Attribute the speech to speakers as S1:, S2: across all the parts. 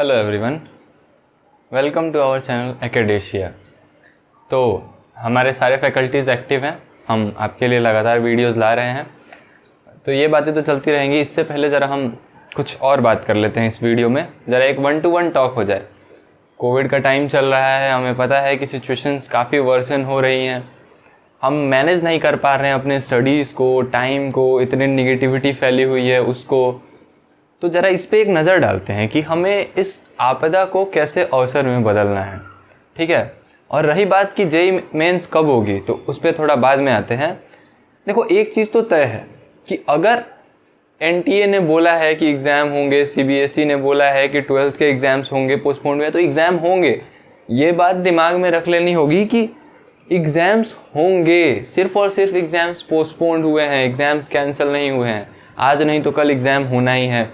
S1: Hello everyone, welcome to our channel Academia. तो हमारे सारे फैकल्टीज़ एक्टिव हैं, हम आपके लिए लगातार वीडियोस ला रहे हैं। तो ये बातें तो चलती रहेंगी। इससे पहले ज़रा हम कुछ और बात कर लेते हैं इस वीडियो में, ज़रा एक 1-to-1 टॉक हो जाए। कोविड का टाइम चल रहा है, हमें पता है कि सिचुएशंस काफ़ी वर्सन हो रही हैं, हम मैनेज नहीं कर पा रहे हैं अपने स्टडीज़ को, टाइम को, इतनी निगेटिविटी फैली हुई है उसको। तो ज़रा इस पे एक नज़र डालते हैं कि हमें इस आपदा को कैसे अवसर में बदलना है, ठीक है। और रही बात कि जेईई मेंस कब होगी, तो उस पर थोड़ा बाद में आते हैं। देखो, एक चीज़ तो तय है कि अगर एनटीए ने बोला है कि एग्ज़ाम होंगे, सीबीएसई ने बोला है कि 12th के एग्ज़ाम्स होंगे, पोस्टपोन हुए, तो एग्ज़ाम होंगे। ये बात दिमाग में रख लेनी होगी कि एग्ज़ाम्स होंगे, सिर्फ और सिर्फ एग्ज़ाम्स पोस्टपोन हुए हैं, एग्ज़ाम्स कैंसिल नहीं हुए हैं। आज नहीं तो कल एग्ज़ाम होना ही है।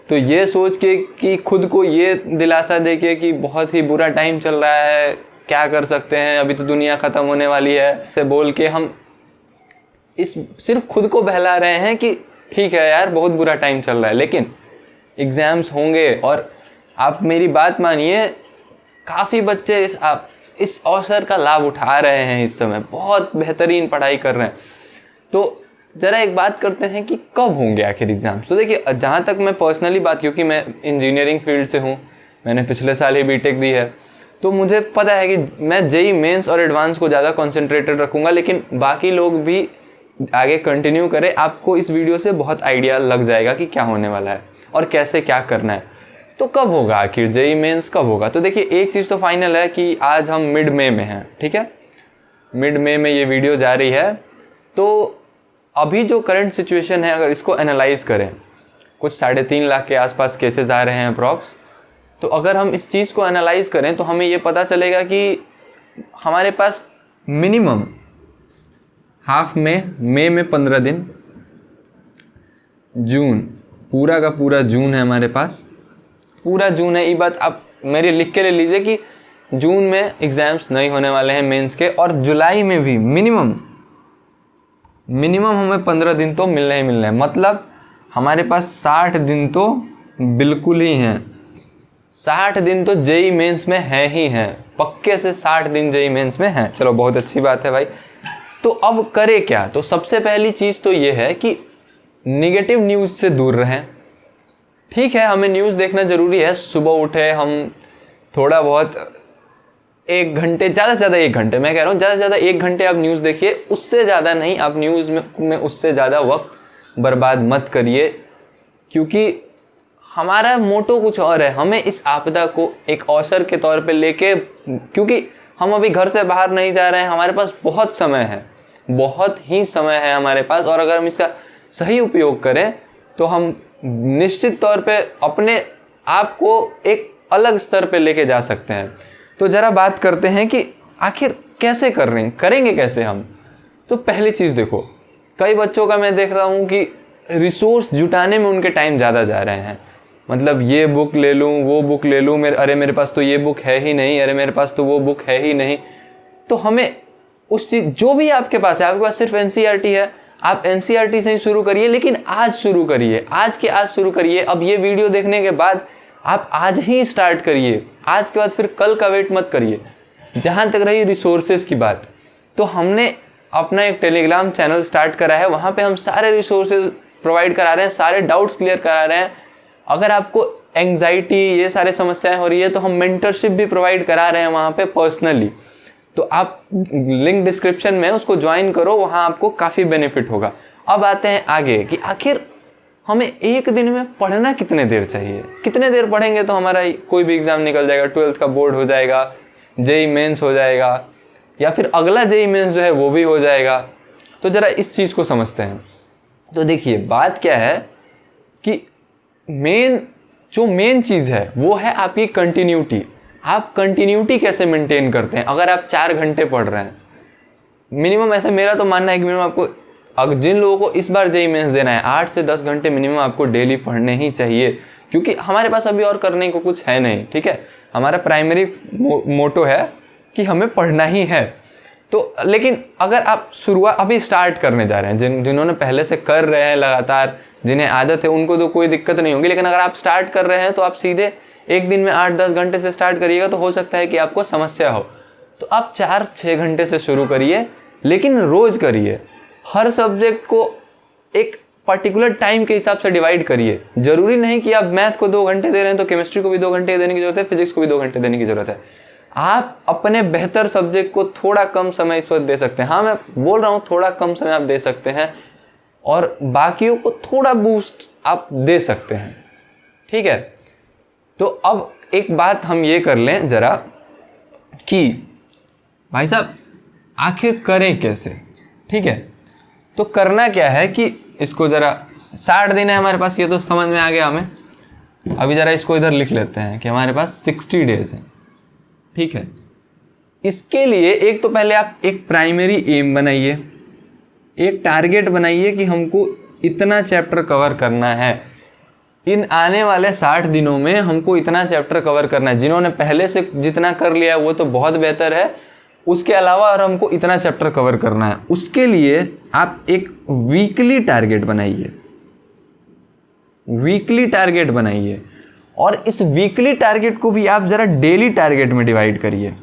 S1: तो ये सोच के कि खुद को ये दिलासा दे के कि बहुत ही बुरा टाइम चल रहा है, क्या कर सकते हैं, अभी तो दुनिया ख़त्म होने वाली है, से बोल के हम इस सिर्फ खुद को बहला रहे हैं कि ठीक है यार, बहुत बुरा टाइम चल रहा है, लेकिन एग्ज़ाम्स होंगे। और आप मेरी बात मानिए, काफ़ी बच्चे इस अवसर का लाभ उठा रहे हैं, इस समय बहुत बेहतरीन पढ़ाई कर रहे हैं। तो ज़रा एक बात करते हैं कि कब होंगे आखिर एग्ज़ाम्स। तो देखिए, जहाँ तक मैं पर्सनली बात, क्योंकि मैं इंजीनियरिंग फील्ड से हूँ, मैंने पिछले साल ही बीटेक दी है, तो मुझे पता है कि मैं जेईई मेंस और एडवांस को ज़्यादा कॉन्सेंट्रेटेड रखूँगा, लेकिन बाकी लोग भी आगे कंटिन्यू करें। आपको इस वीडियो से बहुत आइडिया लग जाएगा कि क्या होने वाला है और कैसे क्या करना है। तो कब होगा आखिर जेईई मेंस, कब होगा? तो देखिए, एक चीज़ तो फाइनल है कि आज हम मिड मई में हैं, ठीक है। मिड मई में ये वीडियो जा रही है। तो अभी जो करंट सिचुएशन है, अगर इसको एनालाइज करें, कुछ 3.5 लाख के आसपास केसेस आ रहे हैं अप्रॉक्स। तो अगर हम इस चीज़ को एनालाइज करें तो हमें ये पता चलेगा कि हमारे पास मिनिमम हाफ में, मई में 15 दिन, जून, पूरा का पूरा जून है हमारे पास, पूरा जून है। ये बात आप मेरी लिख के ले लीजिए कि जून में एग्ज़ाम्स नहीं होने वाले हैं मेंस के। और जुलाई में भी मिनिमम हमें 15 दिन तो मिलने ही मिलने हैं। मतलब हमारे पास 60 दिन तो बिल्कुल ही हैं। 60 दिन तो जेईई मेंस में है ही हैं, पक्के से 60 दिन जेईई मेंस में हैं। चलो, बहुत अच्छी बात है भाई। तो अब करें क्या? तो सबसे पहली चीज़ तो ये है कि निगेटिव न्यूज़ से दूर रहें। ठीक है, हमें न्यूज़ देखना ज़रूरी है। सुबह उठे हम थोड़ा बहुत 1 घंटे, ज़्यादा से ज़्यादा 1 घंटे, मैं कह रहा हूँ ज़्यादा से ज़्यादा 1 घंटे आप न्यूज़ देखिए, उससे ज़्यादा नहीं। आप न्यूज़ में उससे ज़्यादा वक्त बर्बाद मत करिए, क्योंकि हमारा मोटो कुछ और है। हमें इस आपदा को एक अवसर के तौर पे लेके, क्योंकि हम अभी घर से बाहर नहीं जा रहे हैं, हमारे पास बहुत समय है, बहुत ही समय है हमारे पास। और अगर हम इसका सही उपयोग करें तो हम निश्चित तौर पे अपने आप को एक अलग स्तर पे लेके जा सकते हैं। तो ज़रा बात करते हैं कि आखिर कैसे करेंगे कैसे हम। तो पहली चीज़ देखो, कई बच्चों का मैं देख रहा हूँ कि रिसोर्स जुटाने में उनके टाइम ज़्यादा जा रहे हैं। मतलब ये बुक ले लूँ, वो बुक ले लूँ, मेरे पास तो ये बुक है ही नहीं, अरे मेरे पास तो वो बुक है ही नहीं। तो हमें उस चीज़, जो भी आपके पास है, आपके पास सिर्फ एनसीईआरटी है, आप एनसीईआरटी से ही शुरू करिए, लेकिन आज शुरू करिए, आज के आज शुरू करिए। अब ये वीडियो देखने के बाद आप आज ही स्टार्ट करिए, आज के बाद फिर कल का वेट मत करिए। जहाँ तक रही रिसोर्सेज की बात, तो हमने अपना एक टेलीग्राम चैनल स्टार्ट करा है, वहाँ पे हम सारे रिसोर्सेज प्रोवाइड करा रहे हैं, सारे डाउट्स क्लियर करा रहे हैं। अगर आपको एंग्जाइटी, ये सारे समस्याएं हो रही है, तो हम मेंटरशिप भी प्रोवाइड करा रहे हैं वहाँ पे पर्सनली। तो आप लिंक डिस्क्रिप्शन में, उसको ज्वाइन करो, वहाँ आपको काफ़ी बेनिफिट होगा। अब आते हैं आगे कि आखिर हमें एक दिन में पढ़ना कितने देर चाहिए, कितने देर पढ़ेंगे तो हमारा कोई भी एग्ज़ाम निकल जाएगा, 12th का बोर्ड हो जाएगा, जेईई मेंस हो जाएगा, या फिर अगला जेईई मेंस जो है वो भी हो जाएगा। तो ज़रा इस चीज़ को समझते हैं। तो देखिए, बात क्या है कि मेन चीज़ है वो है आपकी कंटिन्यूटी। आप कंटिन्यूटी कैसे मेंटेन करते हैं? अगर आप 4 घंटे पढ़ रहे हैं मिनिमम, ऐसे मेरा तो मानना है कि मिनिमम आपको, अगर जिन लोगों को इस बार जेईई मेंस देना है, 8 से 10 घंटे मिनिमम आपको डेली पढ़ने ही चाहिए, क्योंकि हमारे पास अभी और करने को कुछ है नहीं, ठीक है। हमारा प्राइमरी मोटो है कि हमें पढ़ना ही है। तो लेकिन अगर आप शुरुआत अभी स्टार्ट करने जा रहे हैं, जिन्होंने पहले से कर रहे हैं लगातार, जिन्हें आदत है, उनको तो कोई दिक्कत नहीं होगी। लेकिन अगर आप स्टार्ट कर रहे हैं तो आप सीधे एक दिन में 8-10 घंटे से स्टार्ट करिएगा तो हो सकता है कि आपको समस्या हो। तो आप 4-6 घंटे से शुरू करिए, लेकिन रोज़ करिए। हर सब्जेक्ट को एक पर्टिकुलर टाइम के हिसाब से डिवाइड करिए। जरूरी नहीं कि आप मैथ को 2 घंटे दे रहे हैं तो केमिस्ट्री को भी 2 घंटे देने की जरूरत है, फिजिक्स को भी 2 घंटे देने की जरूरत है। आप अपने बेहतर सब्जेक्ट को थोड़ा कम समय इस वक्त दे सकते हैं। हाँ, मैं बोल रहा हूँ थोड़ा कम समय आप दे सकते हैं और बाकियों को थोड़ा बूस्ट आप दे सकते हैं, ठीक है। तो अब एक बात हम ये कर लें ज़रा कि भाई साहब आखिर करें कैसे, ठीक है। तो करना क्या है कि इसको ज़रा 60 दिन है हमारे पास, ये तो समझ में आ गया हमें। अभी ज़रा इसको इधर लिख लेते हैं कि हमारे पास 60 डेज हैं, ठीक है। इसके लिए एक तो पहले आप एक प्राइमरी एम बनाइए, एक टारगेट बनाइए कि हमको इतना चैप्टर कवर करना है। इन आने वाले 60 दिनों में हमको इतना चैप्टर कवर करना है। जिन्होंने पहले से जितना कर लिया वो तो बहुत बेहतर है, उसके अलावा और हमको इतना चैप्टर कवर करना है। उसके लिए आप एक वीकली टारगेट बनाइए, वीकली टारगेट बनाइए और इस वीकली टारगेट को भी आप ज़रा डेली टारगेट में डिवाइड करिए,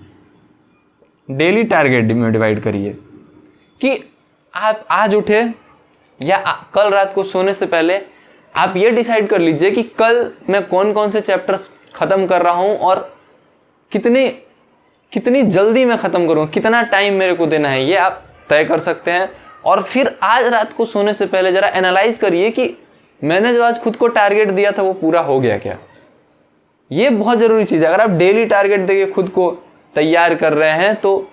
S1: डेली टारगेट में डिवाइड करिए कि आप आज उठे या कल रात को सोने से पहले आप ये डिसाइड कर लीजिए कि कल मैं कौन कौन से चैप्टर्स ख़त्म कर रहा हूँ और कितनी जल्दी मैं ख़त्म करूँ, कितना टाइम मेरे को देना है, ये आप तय कर सकते हैं। और फिर आज रात को सोने से पहले ज़रा एनालाइज करिए कि मैंने जो आज खुद को टारगेट दिया था वो पूरा हो गया क्या। ये बहुत ज़रूरी चीज़ है। अगर आप डेली टारगेट देके खुद को तैयार कर रहे हैं तो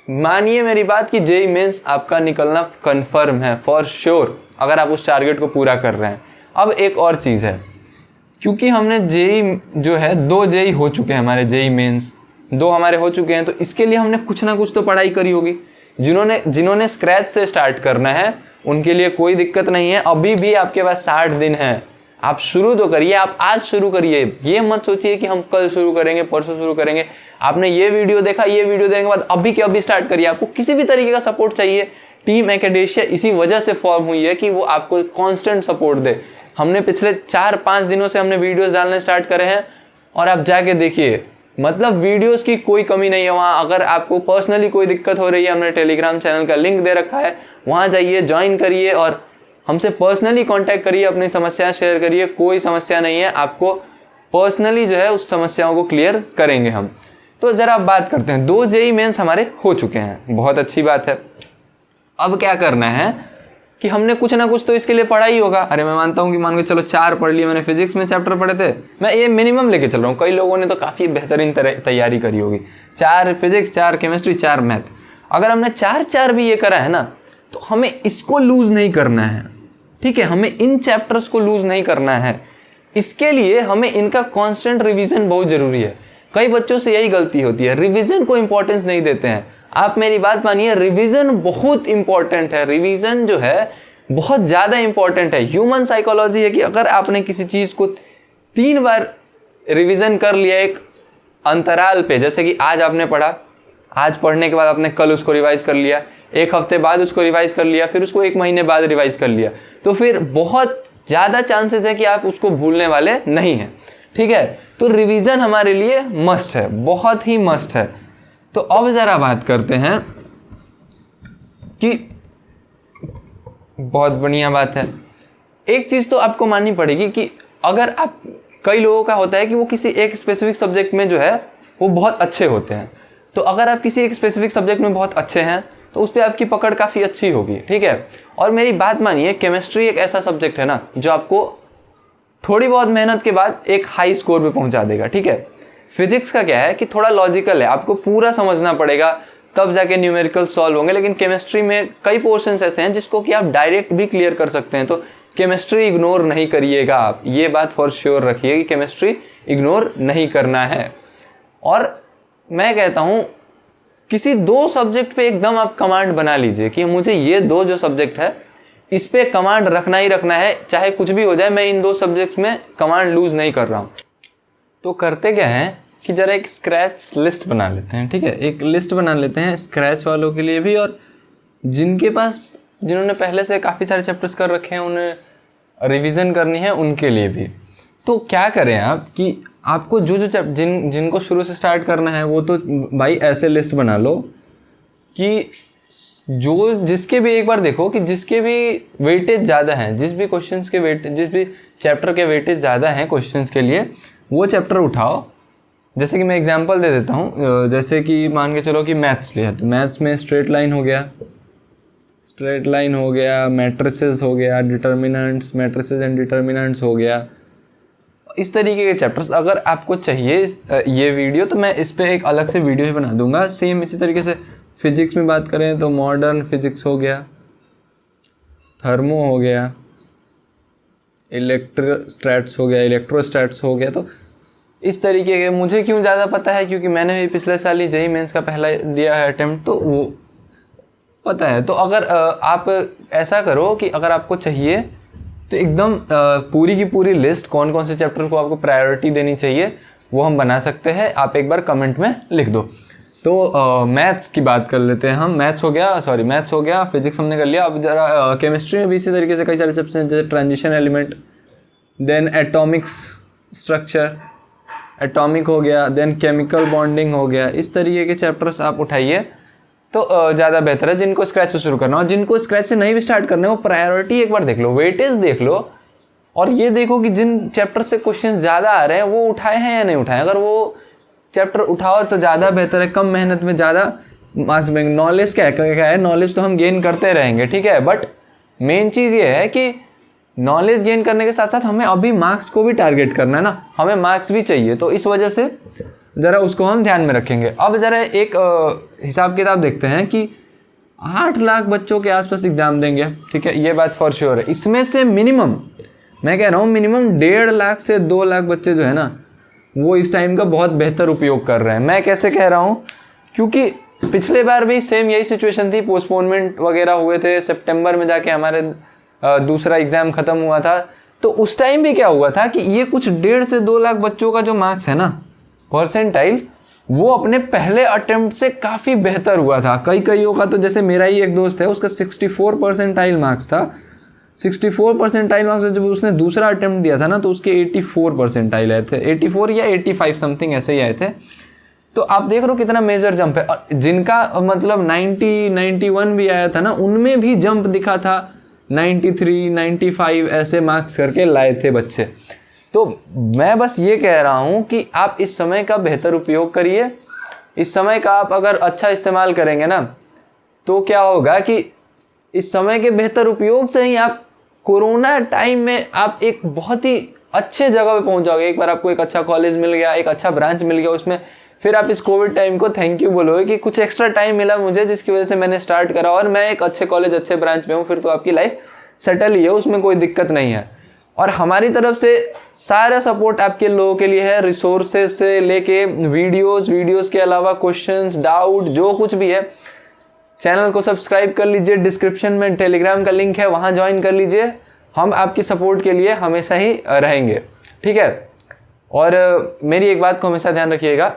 S1: मानिए मेरी बात कि जेई मेंस आपका निकलना कन्फर्म है फॉर श्योर, अगर आप उस टारगेट को पूरा कर रहे हैं। अब एक और चीज़ है, क्योंकि हमने जेई जो है 2 जेई हो चुके हैं, हमारे जेई मेंस 2 हमारे हो चुके हैं, तो इसके लिए हमने कुछ ना कुछ तो पढ़ाई करी होगी। जिन्होंने स्क्रैच से स्टार्ट करना है उनके लिए कोई दिक्कत नहीं है। अभी भी आपके पास 60 दिन है, आप शुरू तो करिए। आप आज शुरू करिए, ये मत सोचिए कि हम कल शुरू करेंगे, परसों शुरू करेंगे। आपने ये वीडियो देखा, ये वीडियो देखने के बाद अभी के अभी स्टार्ट करिए। आपको किसी भी तरीके का सपोर्ट चाहिए, टीम एकेडेशिया इसी वजह से फॉर्म हुई है कि वो आपको कांस्टेंट सपोर्ट दे। हमने पिछले 4-5 दिनों से हमने वीडियोस डालने स्टार्ट करे हैं और आप जाके देखिए, मतलब वीडियोस की कोई कमी नहीं है वहाँ। अगर आपको पर्सनली कोई दिक्कत हो रही है, हमने टेलीग्राम चैनल का लिंक दे रखा है, वहाँ जाइए, ज्वाइन करिए और हमसे पर्सनली कांटेक्ट करिए, अपनी समस्याएं शेयर करिए। कोई समस्या नहीं है, आपको पर्सनली जो है उस समस्याओं को क्लियर करेंगे हम। तो ज़रा बात करते हैं, 2 जेई मेंस हमारे हो चुके हैं, बहुत अच्छी बात है। अब क्या करना है कि हमने कुछ ना कुछ तो इसके लिए पढ़ा ही होगा। अरे मैं मानता हूँ कि मान के चलो 4 पढ़ लिए, मैंने फिजिक्स में चैप्टर पढ़े थे, मैं ये मिनिमम लेके चल रहा हूँ। कई लोगों ने तो काफ़ी बेहतरीन तैयारी करी होगी, 4 फिजिक्स, 4 केमिस्ट्री, 4 मैथ। अगर हमने 4-4 भी ये करा है ना, तो हमें इसको लूज़ नहीं करना है, ठीक है। हमें इन चैप्टर्स को लूज़ नहीं करना है। इसके लिए हमें इनका कांस्टेंट रिवीजन बहुत ज़रूरी है। कई बच्चों से यही गलती होती है, रिवीजन को इंपॉर्टेंस नहीं देते हैं। आप मेरी बात मानिए, रिवीजन बहुत इंपॉर्टेंट है। रिवीजन जो है बहुत ज़्यादा इंपॉर्टेंट है। ह्यूमन साइकोलॉजी है कि अगर आपने किसी चीज़ को 3 बार रिवीजन कर लिया एक अंतराल पे, जैसे कि आज आपने पढ़ा, आज पढ़ने के बाद आपने कल उसको रिवाइज कर लिया, 1 हफ्ते बाद उसको रिवाइज कर लिया, फिर उसको 1 महीने बाद रिवाइज कर लिया, तो फिर बहुत ज़्यादा चांसेस है कि आप उसको भूलने वाले नहीं हैं, ठीक है। तो रिवीजन हमारे लिए मस्ट है, बहुत ही मस्ट है। तो अब ज़रा बात करते हैं कि बहुत बढ़िया बात है, एक चीज़ तो आपको माननी पड़ेगी कि अगर आप, कई लोगों का होता है कि वो किसी एक स्पेसिफिक सब्जेक्ट में जो है वो बहुत अच्छे होते हैं। तो अगर आप किसी एक स्पेसिफिक सब्जेक्ट में बहुत अच्छे हैं तो उस पर आपकी पकड़ काफ़ी अच्छी होगी, ठीक है। और मेरी बात मानिए, केमिस्ट्री एक ऐसा सब्जेक्ट है ना जो आपको थोड़ी बहुत मेहनत के बाद एक हाई स्कोर पे पहुंचा देगा, ठीक है। फिजिक्स का क्या है कि थोड़ा लॉजिकल है, आपको पूरा समझना पड़ेगा तब जाके न्यूमेरिकल सॉल्व होंगे। लेकिन केमिस्ट्री में कई पोर्शंस ऐसे हैं जिसको कि आप डायरेक्ट भी क्लियर कर सकते हैं। तो केमिस्ट्री इग्नोर नहीं करिएगा आप, ये बात फॉर श्योर रखिए कि केमिस्ट्री इग्नोर नहीं करना है। और मैं कहता हूँ किसी 2 सब्जेक्ट पे एकदम आप कमांड बना लीजिए कि मुझे ये 2 जो सब्जेक्ट है इस पे कमांड रखना ही रखना है, चाहे कुछ भी हो जाए, मैं इन 2 सब्जेक्ट्स में कमांड लूज नहीं कर रहा हूँ। तो करते क्या है कि ज़रा एक स्क्रैच लिस्ट बना लेते हैं, ठीक है। एक लिस्ट बना लेते हैं स्क्रैच वालों के लिए भी, और जिन्होंने पहले से काफ़ी सारे चैप्टर्स कर रखे हैं, उन्हें रिवीजन करनी है, उनके लिए भी। तो क्या करें आप कि आपको जो जो जिनको शुरू से स्टार्ट करना है वो तो भाई ऐसे लिस्ट बना लो कि जिसके भी एक बार देखो कि जिसके भी वेटेज ज़्यादा हैं, जिस भी चैप्टर के वेटेज ज़्यादा हैं क्वेश्चंस के लिए, वो चैप्टर उठाओ। जैसे कि मैं एग्जांपल दे देता हूँ, जैसे कि मान के चलो कि मैथ्स लिया, तो मैथ्स में स्ट्रेट लाइन हो गया, मैट्रिसेस हो गया, डिटर्मिनेंट्स, मैट्रिसेस एंड डिटर्मिनेंट्स हो गया, इस तरीके के चैप्टर्स अगर आपको चाहिए ये वीडियो, तो मैं इस पर एक अलग से वीडियो ही बना दूंगा। सेम इसी तरीके से फिजिक्स में बात करें तो मॉडर्न फिजिक्स हो गया, थर्मो हो गया, इलेक्ट्रोस्टैट्स हो गया। तो इस तरीके के मुझे क्यों ज़्यादा पता है, क्योंकि मैंने भी पिछले साल ही जेईई मेंस का पहला दिया है अटेम्प्ट, तो वो पता है। तो अगर आप ऐसा करो कि अगर आपको चाहिए तो एकदम पूरी की पूरी लिस्ट कौन कौन से चैप्टर को आपको प्रायोरिटी देनी चाहिए वो हम बना सकते हैं, आप एक बार कमेंट में लिख दो। तो मैथ्स की बात कर लेते हैं हम। मैथ्स हो गया, फिजिक्स हमने कर लिया। अब जरा केमिस्ट्री में भी इसी तरीके से कई सारे चैप्टर्स हैं, जैसे transition element, then atomics structure, atomic हो गया, देन केमिकल बॉन्डिंग हो गया। इस तरीके के चैप्टर्स आप उठाइए तो ज़्यादा बेहतर है। जिनको स्क्रैच से शुरू करना और जिनको स्क्रैच से नहीं भी स्टार्ट करना है, वो प्रायोरिटी एक बार देख लो, वेटेज देख लो, और ये देखो कि जिन चैप्टर से क्वेश्चन ज़्यादा आ रहे हैं वो उठाए हैं या नहीं उठाए। अगर वो चैप्टर उठाओ तो ज़्यादा बेहतर है, कम मेहनत में ज़्यादा मार्क्स मिलेंगे। नॉलेज क्या है, नॉलेज तो हम गेन करते रहेंगे, ठीक है, बट मेन चीज़ ये है कि नॉलेज गेन करने के साथ साथ हमें अभी मार्क्स को भी टारगेट करना है ना, हमें मार्क्स भी चाहिए, तो इस वजह से ज़रा उसको हम ध्यान में रखेंगे। अब ज़रा एक हिसाब किताब देखते हैं कि 8 लाख बच्चों के आसपास एग्ज़ाम देंगे, ठीक है, ये बात फॉर श्योर है। इसमें से मिनिमम, मैं कह रहा हूँ मिनिमम 1.5 लाख से 2 लाख बच्चे जो है ना, वो इस टाइम का बहुत बेहतर उपयोग कर रहे हैं। मैं कैसे कह रहा हूँ, क्योंकि पिछले बार भी सेम यही सिचुएशन थी, पोस्टपोनमेंट वगैरह हुए थे, सितंबर में जाके हमारे दूसरा एग्ज़ाम ख़त्म हुआ था। तो उस टाइम भी क्या हुआ था कि ये कुछ 1.5 से 2 लाख बच्चों का जो मार्क्स है ना, परसेंटाइल, वो अपने पहले अटेम्प्ट से काफ़ी बेहतर हुआ था। कईयों का तो, जैसे मेरा ही एक दोस्त है, उसका 64 परसेंटाइल मार्क्स था। 64 परसेंटाइल मार्क्स जब उसने दूसरा अटेम्प्ट दिया था ना, तो उसके 84 परसेंटाइल आए थे, 84 या 85 समथिंग ऐसे ही आए थे। तो आप देख रहे हो कितना मेजर जंप है। और जिनका मतलब 90, 91 भी आया था ना, उनमें भी जंप दिखा था, 93, 95 ऐसे मार्क्स करके लाए थे बच्चे। तो मैं बस ये कह रहा हूँ कि आप इस समय का बेहतर उपयोग करिए। इस समय का आप अगर अच्छा इस्तेमाल करेंगे ना, तो क्या होगा कि इस समय के बेहतर उपयोग से ही आप कोरोना टाइम में आप एक बहुत ही अच्छे जगह पे पहुंच जाओगे। एक बार आपको एक अच्छा कॉलेज मिल गया, एक अच्छा ब्रांच मिल गया, उसमें फिर आप इस कोविड टाइम को थैंक यू बोलोगे कि कुछ एक्स्ट्रा टाइम मिला मुझे, जिसकी वजह से मैंने स्टार्ट करा और मैं एक अच्छे कॉलेज, अच्छे ब्रांच में हूँ। फिर तो आपकी लाइफ सेटल ही है, उसमें कोई दिक्कत नहीं है। और हमारी तरफ से सारा सपोर्ट आपके लोगों के लिए है, रिसोर्सेज से लेके वीडियोस के अलावा क्वेश्चंस, डाउट, जो कुछ भी है। चैनल को सब्सक्राइब कर लीजिए, डिस्क्रिप्शन में टेलीग्राम का लिंक है, वहाँ ज्वाइन कर लीजिए। हम आपकी सपोर्ट के लिए हमेशा ही रहेंगे, ठीक है। और मेरी एक बात को हमेशा ध्यान रखिएगा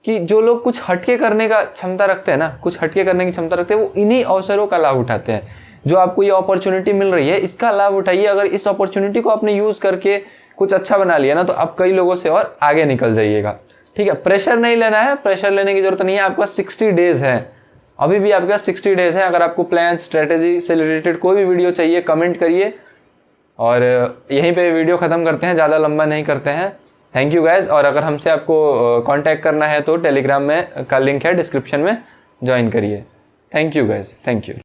S1: कि जो लोग कुछ हटके करने का क्षमता रखते हैं ना, कुछ हटके करने की क्षमता रखते हैं, वो इन्हीं अवसरों का लाभ उठाते हैं। जो आपको ये अपॉर्चुनिटी मिल रही है, इसका लाभ उठाइए। अगर इस अपॉर्चुनिटी को आपने यूज़ करके कुछ अच्छा बना लिया ना, तो आप कई लोगों से और आगे निकल जाइएगा, ठीक है। प्रेशर नहीं लेना है, प्रेशर लेने की जरूरत नहीं है। आपके पास 60 डेज़ है, अभी भी आपके पास 60 डेज़ है। अगर आपको प्लान, स्ट्रेटेजी से रिलेटेड कोई भी वीडियो चाहिए, कमेंट करिए। और यहीं पे वीडियो ख़त्म करते हैं, ज़्यादा लंबा नहीं करते हैं। Thank you guys. और अगर हमसे आपको कांटेक्ट करना है तो टेलीग्राम में का लिंक है डिस्क्रिप्शन में, ज्वाइन करिए। Thank you guys, thank you.